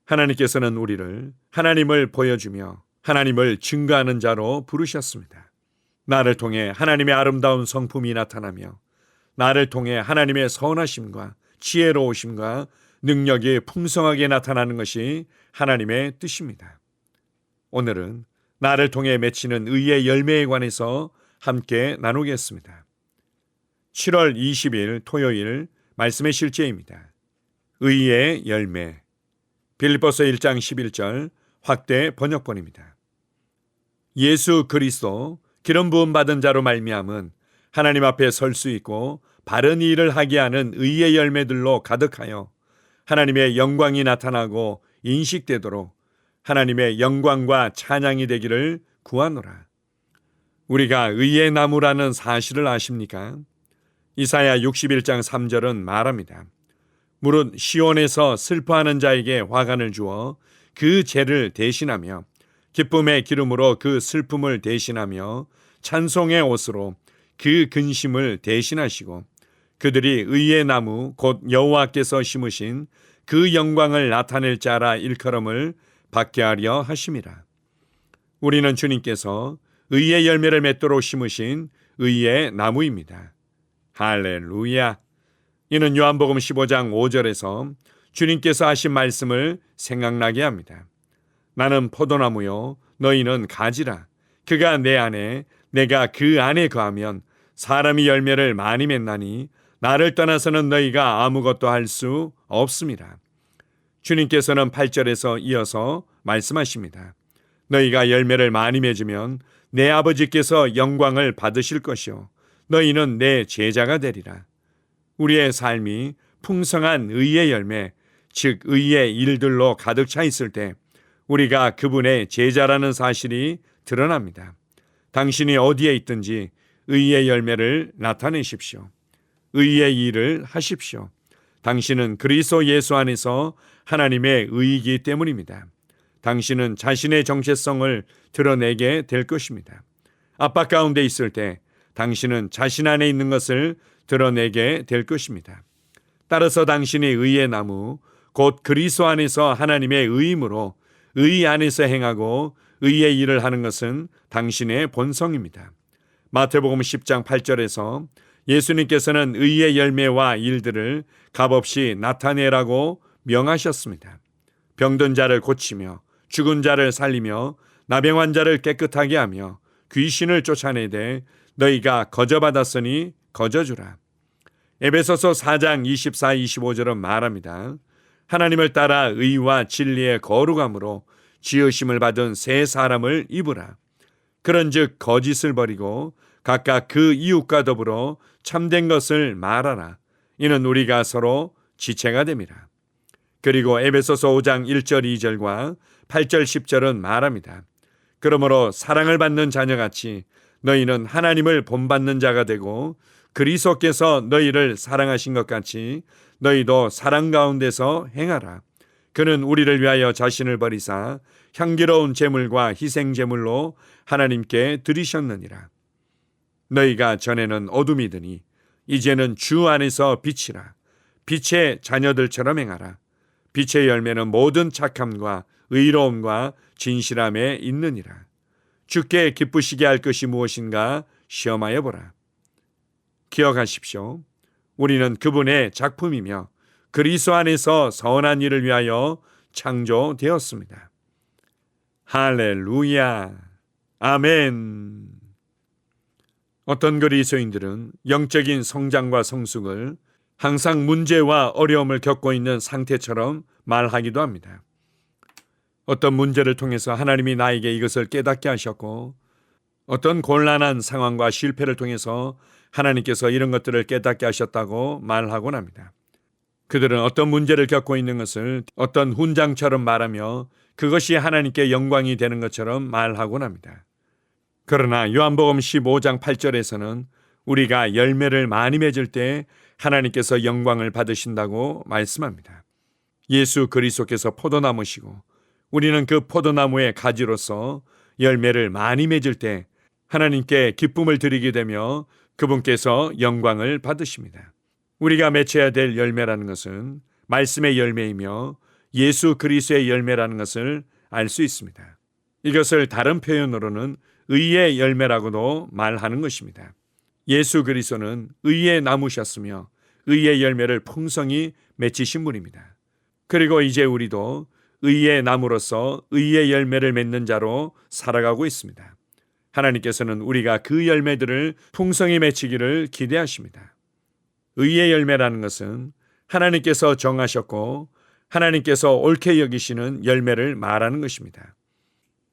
하나님께서는 우리를 하나님을 보여주며 하나님을 증거하는 자로 부르셨습니다. 나를 통해 하나님의 아름다운 성품이 나타나며 나를 통해 하나님의 선하심과 지혜로우심과 능력이 풍성하게 나타나는 것이 하나님의 뜻입니다. 오늘은 나를 통해 맺히는 의의 열매에 관해서 함께 나누겠습니다. 7월 20일 토요일 말씀의 실제입니다. 의의 열매. 빌립보서 1장 11절 확대 번역본입니다. 예수 그리스도 기름 부음 받은 자로 말미암은 하나님 앞에 설 수 있고 바른 일을 하게 하는 의의 열매들로 가득하여 하나님의 영광이 나타나고 인식되도록 하나님의 영광과 찬양이 되기를 구하노라. 우리가 의의 나무라는 사실을 아십니까? 이사야 61장 3절은 말합니다. 무릇 시온에서 슬퍼하는 자에게 화관을 주어 그 죄를 대신하며 기쁨의 기름으로 그 슬픔을 대신하며 찬송의 옷으로 그 근심을 대신하시고 그들이 의의 나무 곧 여호와께서 심으신 그 영광을 나타낼 자라 일컬음을 받게 하려 하심이라. 우리는 주님께서 의의 열매를 맺도록 심으신 의의 나무입니다. 할렐루야. 이는 요한복음 15장 5절에서 주님께서 하신 말씀을 생각나게 합니다. 나는 포도나무요 너희는 가지라. 그가 내 안에 내가 그 안에 거하면 사람이 열매를 많이 맺나니 나를 떠나서는 너희가 아무것도 할 수 없습니다. 주님께서는 8절에서 이어서 말씀하십니다. 너희가 열매를 많이 맺으면 내 아버지께서 영광을 받으실 것이요 너희는 내 제자가 되리라. 우리의 삶이 풍성한 의의 열매, 즉 의의 일들로 가득 차 있을 때 우리가 그분의 제자라는 사실이 드러납니다. 당신이 어디에 있든지 의의 열매를 나타내십시오. 의의 일을 하십시오. 당신은 그리스도 예수 안에서 하나님의 의이기 때문입니다. 당신은 자신의 정체성을 드러내게 될 것입니다. 압박 가운데 있을 때 당신은 자신 안에 있는 것을 드러내게 될 것입니다. 따라서 당신이 의의 나무, 곧 그리스도 안에서 하나님의 의임으로 의 안에서 행하고 의의 일을 하는 것은 당신의 본성입니다. 마태복음 10장 8절에서 예수님께서는 의의 열매와 일들을 값없이 나타내라고 명하셨습니다. 병든 자를 고치며 죽은 자를 살리며 나병 환자를 깨끗하게 하며 귀신을 쫓아내되 너희가 거저받았으니 거저주라. 에베소서 4장 24, 25절은 말합니다. 하나님을 따라 의와 진리의 거룩함으로 지으심을 받은 새 사람을 입으라. 그런즉 거짓을 버리고 각각 그 이웃과 더불어 참된 것을 말하라. 이는 우리가 서로 지체가 됨이라. 그리고 에베소서 5장 1절 2절과 8절 10절은 말합니다. 그러므로 사랑을 받는 자녀같이 너희는 하나님을 본받는 자가 되고 그리스도께서 너희를 사랑하신 것 같이 너희도 사랑 가운데서 행하라. 그는 우리를 위하여 자신을 버리사 향기로운 제물과 희생 제물로 하나님께 드리셨느니라. 너희가 전에는 어둠이더니 이제는 주 안에서 빛이라. 빛의 자녀들처럼 행하라. 빛의 열매는 모든 착함과 의로움과 진실함에 있느니라. 주께 기쁘시게 할 것이 무엇인가 시험하여 보라. 기억하십시오. 우리는 그분의 작품이며 그리스도 안에서 선한 일을 위하여 창조되었습니다. 할렐루야. 아멘. 어떤 그리스도인들은 영적인 성장과 성숙을 항상 문제와 어려움을 겪고 있는 상태처럼 말하기도 합니다. 어떤 문제를 통해서 하나님이 나에게 이것을 깨닫게 하셨고 어떤 곤란한 상황과 실패를 통해서 하나님께서 이런 것들을 깨닫게 하셨다고 말하곤 합니다. 그들은 어떤 문제를 겪고 있는 것을 어떤 훈장처럼 말하며 그것이 하나님께 영광이 되는 것처럼 말하곤 합니다. 그러나 요한복음 15장 8절에서는 우리가 열매를 많이 맺을 때 하나님께서 영광을 받으신다고 말씀합니다. 예수 그리스도께서 포도나무시고 우리는 그 포도나무의 가지로서 열매를 많이 맺을 때 하나님께 기쁨을 드리게 되며 그분께서 영광을 받으십니다. 우리가 맺혀야 될 열매라는 것은 말씀의 열매이며 예수 그리스도의 열매라는 것을 알 수 있습니다. 이것을 다른 표현으로는 의의 열매라고도 말하는 것입니다. 예수 그리스도는 의의 나무셨으며 의의 열매를 풍성히 맺히신 분입니다. 그리고 이제 우리도 의의 나무로서 의의 열매를 맺는 자로 살아가고 있습니다. 하나님께서는 우리가 그 열매들을 풍성히 맺히기를 기대하십니다. 의의 열매라는 것은 하나님께서 정하셨고 하나님께서 옳게 여기시는 열매를 말하는 것입니다.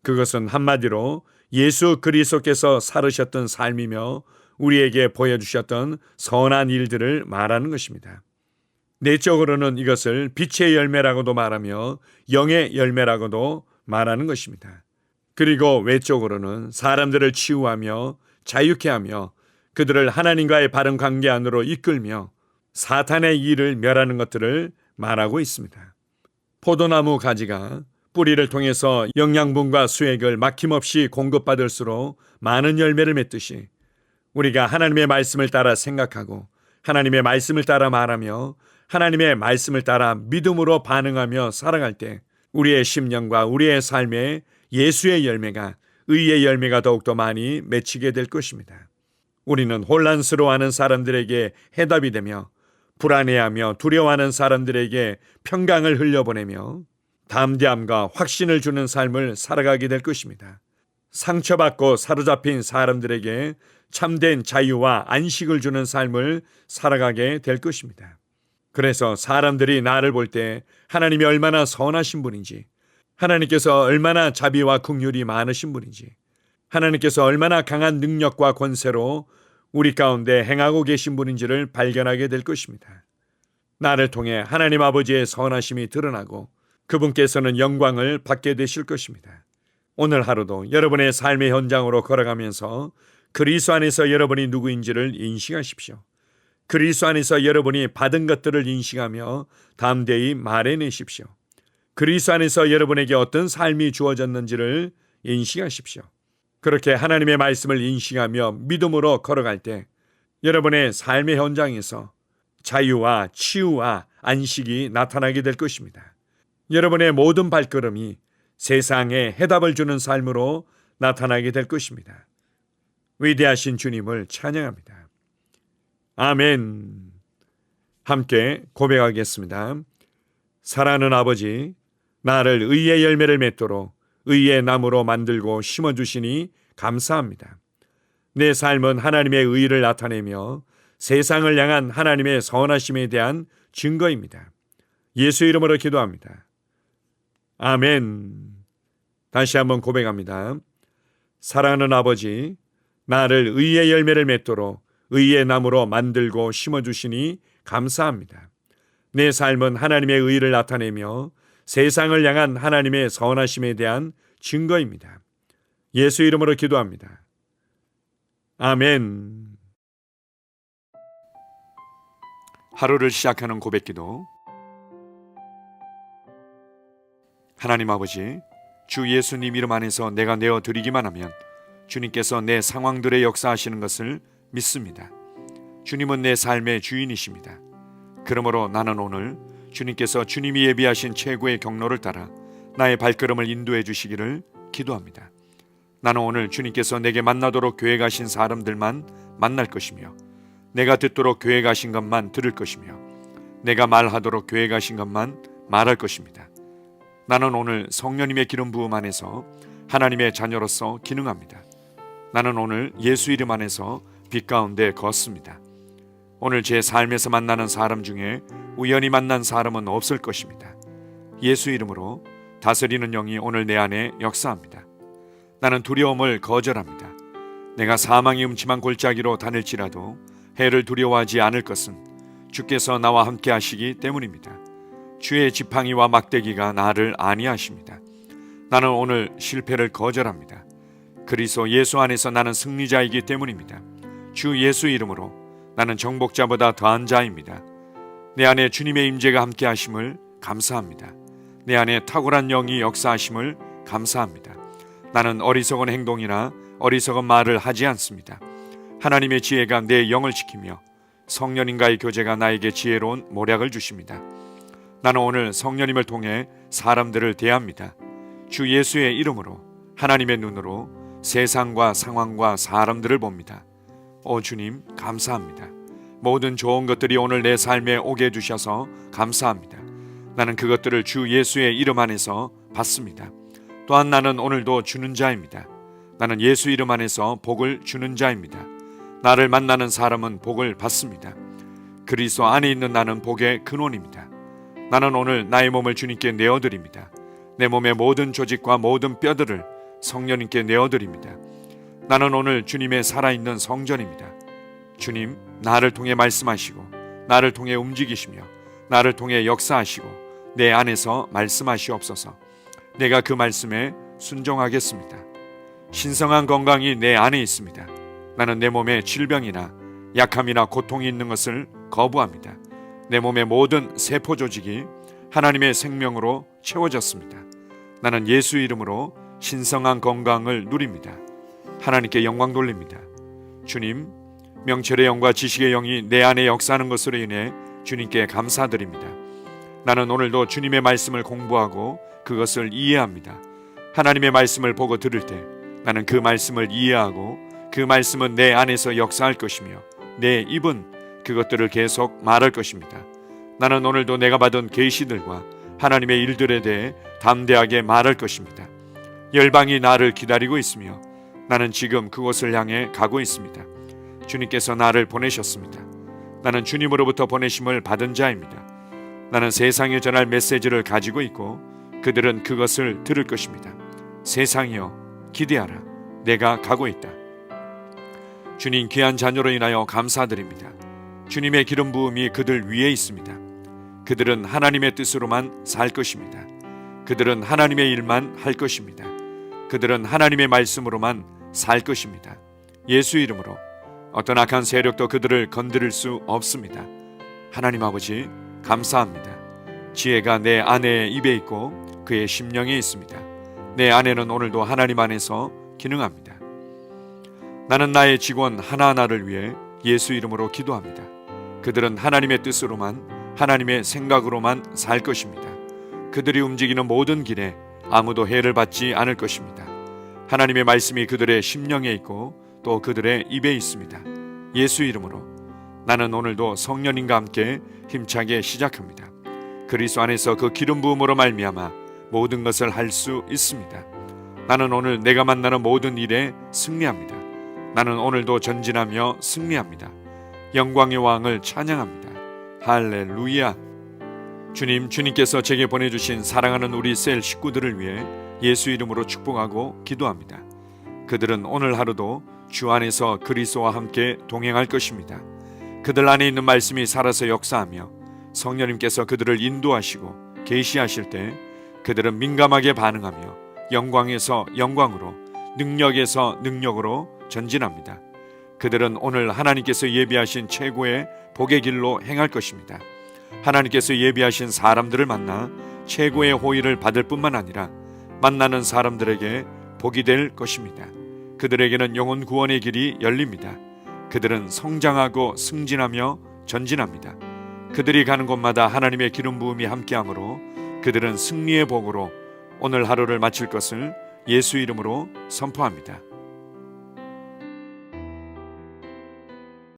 그것은 한마디로 예수 그리스도께서 살으셨던 삶이며 우리에게 보여주셨던 선한 일들을 말하는 것입니다. 내적으로는 이것을 빛의 열매라고도 말하며 영의 열매라고도 말하는 것입니다. 그리고 외적으로는 사람들을 치유하며 자유케 하며 그들을 하나님과의 바른 관계 안으로 이끌며 사탄의 일을 멸하는 것들을 말하고 있습니다. 포도나무 가지가 뿌리를 통해서 영양분과 수액을 막힘없이 공급받을수록 많은 열매를 맺듯이 우리가 하나님의 말씀을 따라 생각하고 하나님의 말씀을 따라 말하며 하나님의 말씀을 따라 믿음으로 반응하며 살아갈 때 우리의 심령과 우리의 삶에 예수의 열매가, 의의 열매가 더욱더 많이 맺히게 될 것입니다. 우리는 혼란스러워하는 사람들에게 해답이 되며 불안해하며 두려워하는 사람들에게 평강을 흘려보내며 담대함과 확신을 주는 삶을 살아가게 될 것입니다. 상처받고 사로잡힌 사람들에게 참된 자유와 안식을 주는 삶을 살아가게 될 것입니다. 그래서 사람들이 나를 볼 때 하나님이 얼마나 선하신 분인지, 하나님께서 얼마나 자비와 긍휼이 많으신 분인지, 하나님께서 얼마나 강한 능력과 권세로 우리 가운데 행하고 계신 분인지를 발견하게 될 것입니다. 나를 통해 하나님 아버지의 선하심이 드러나고 그분께서는 영광을 받게 되실 것입니다. 오늘 하루도 여러분의 삶의 현장으로 걸어가면서 그리스도 안에서 여러분이 누구인지를 인식하십시오. 그리스도 안에서 여러분이 받은 것들을 인식하며 담대히 말해내십시오. 그리스도 안에서 여러분에게 어떤 삶이 주어졌는지를 인식하십시오. 그렇게 하나님의 말씀을 인식하며 믿음으로 걸어갈 때 여러분의 삶의 현장에서 자유와 치유와 안식이 나타나게 될 것입니다. 여러분의 모든 발걸음이 세상에 해답을 주는 삶으로 나타나게 될 것입니다. 위대하신 주님을 찬양합니다. 아멘. 함께 고백하겠습니다. 사랑하는 아버지, 나를 의의 열매를 맺도록 의의 나무로 만들고 심어주시니 감사합니다. 내 삶은 하나님의 의를 나타내며 세상을 향한 하나님의 선하심에 대한 증거입니다. 예수 이름으로 기도합니다. 아멘. 다시 한번 고백합니다. 사랑하는 아버지, 나를 의의 열매를 맺도록 의의 나무로 만들고 심어주시니 감사합니다. 내 삶은 하나님의 의를 나타내며 세상을 향한 하나님의 선하심에 대한 증거입니다. 예수 이름으로 기도합니다. 아멘. 하루를 시작하는 고백기도. 하나님 아버지, 주 예수님 이름 안에서 내가 내어드리기만 하면 주님께서 내 상황들의 역사하시는 것을 믿습니다. 주님은 내 삶의 주인이십니다. 그러므로 나는 오늘 주님께서 주님이 예비하신 최고의 경로를 따라 나의 발걸음을 인도해 주시기를 기도합니다. 나는 오늘 주님께서 내게 만나도록 계획하신 사람들만 만날 것이며 내가 듣도록 계획하신 것만 들을 것이며 내가 말하도록 계획하신 것만 말할 것입니다. 나는 오늘 성령님의 기름 부음 안에서 하나님의 자녀로서 기능합니다. 나는 오늘 예수 이름 안에서 빛 가운데 걷습니다. 오늘 제 삶에서 만나는 사람 중에 우연히 만난 사람은 없을 것입니다. 예수 이름으로 다스리는 영이 오늘 내 안에 역사합니다. 나는 두려움을 거절합니다. 내가 사망의 음침한 골짜기로 다닐지라도 해를 두려워하지 않을 것은 주께서 나와 함께 하시기 때문입니다. 주의 지팡이와 막대기가 나를 안위하십니다. 나는 오늘 실패를 거절합니다. 그리스도 예수 안에서 나는 승리자이기 때문입니다. 주 예수 이름으로 나는 정복자보다 더한 자입니다. 내 안에 주님의 임재가 함께 하심을 감사합니다. 내 안에 탁월한 영이 역사하심을 감사합니다. 나는 어리석은 행동이나 어리석은 말을 하지 않습니다. 하나님의 지혜가 내 영을 지키며 성령님과의 교제가 나에게 지혜로운 모략을 주십니다. 나는 오늘 성령님을 통해 사람들을 대합니다. 주 예수의 이름으로 하나님의 눈으로 세상과 상황과 사람들을 봅니다. 오 주님, 감사합니다. 모든 좋은 것들이 오늘 내 삶에 오게 해주셔서 감사합니다. 나는 그것들을 주 예수의 이름 안에서 받습니다. 또한 나는 오늘도 주는 자입니다. 나는 예수 이름 안에서 복을 주는 자입니다. 나를 만나는 사람은 복을 받습니다. 그리스도 안에 있는 나는 복의 근원입니다. 나는 오늘 나의 몸을 주님께 내어드립니다. 내 몸의 모든 조직과 모든 뼈들을 성령님께 내어드립니다. 나는 오늘 주님의 살아있는 성전입니다. 주님, 나를 통해 말씀하시고 나를 통해 움직이시며 나를 통해 역사하시고 내 안에서 말씀하시옵소서. 내가 그 말씀에 순종하겠습니다. 신성한 건강이 내 안에 있습니다. 나는 내 몸에 질병이나 약함이나 고통이 있는 것을 거부합니다. 내 몸의 모든 세포 조직이 하나님의 생명으로 채워졌습니다. 나는 예수 이름으로 신성한 건강을 누립니다. 하나님께 영광 돌립니다. 주님, 명철의 영과 지식의 영이 내 안에 역사하는 것으로 인해 주님께 감사드립니다. 나는 오늘도 주님의 말씀을 공부하고 그것을 이해합니다. 하나님의 말씀을 보고 들을 때 나는 그 말씀을 이해하고 그 말씀은 내 안에서 역사할 것이며 내 입은 그것들을 계속 말할 것입니다. 나는 오늘도 내가 받은 계시들과 하나님의 일들에 대해 담대하게 말할 것입니다. 열방이 나를 기다리고 있으며 나는 지금 그곳을 향해 가고 있습니다. 주님께서 나를 보내셨습니다. 나는 주님으로부터 보내심을 받은 자입니다. 나는 세상에 전할 메시지를 가지고 있고 그들은 그것을 들을 것입니다. 세상이여, 기대하라. 내가 가고 있다. 주님, 귀한 자녀로 인하여 감사드립니다. 주님의 기름 부음이 그들 위에 있습니다. 그들은 하나님의 뜻으로만 살 것입니다. 그들은 하나님의 일만 할 것입니다. 그들은 하나님의 말씀으로만 살 것입니다. 예수 이름으로 어떤 악한 세력도 그들을 건드릴 수 없습니다. 하나님 아버지, 감사합니다. 지혜가 내 아내의 입에 있고 그의 심령에 있습니다. 내 아내는 오늘도 하나님 안에서 기능합니다. 나는 나의 직원 하나하나를 위해 예수 이름으로 기도합니다. 그들은 하나님의 뜻으로만, 하나님의 생각으로만 살 것입니다. 그들이 움직이는 모든 길에 아무도 해를 받지 않을 것입니다. 하나님의 말씀이 그들의 심령에 있고 또 그들의 입에 있습니다. 예수 이름으로 나는 오늘도 성령님과 함께 힘차게 시작합니다. 그리스도 안에서 그 기름 부음으로 말미암아 모든 것을 할 수 있습니다. 나는 오늘 내가 만나는 모든 일에 승리합니다. 나는 오늘도 전진하며 승리합니다. 영광의 왕을 찬양합니다. 할렐루야. 주님, 주님께서 제게 보내주신 사랑하는 우리 셀 식구들을 위해 예수 이름으로 축복하고 기도합니다. 그들은 오늘 하루도 주 안에서 그리스도와 함께 동행할 것입니다. 그들 안에 있는 말씀이 살아서 역사하며 성령님께서 그들을 인도하시고 계시하실 때 그들은 민감하게 반응하며 영광에서 영광으로, 능력에서 능력으로 전진합니다. 그들은 오늘 하나님께서 예비하신 최고의 복의 길로 행할 것입니다. 하나님께서 예비하신 사람들을 만나 최고의 호의를 받을 뿐만 아니라 만나는 사람들에게 복이 될 것입니다. 그들에게는 영혼 구원의 길이 열립니다. 그들은 성장하고 승진하며 전진합니다. 그들이 가는 곳마다 하나님의 기름 부음이 함께하므로 그들은 승리의 복으로 오늘 하루를 마칠 것을 예수 이름으로 선포합니다.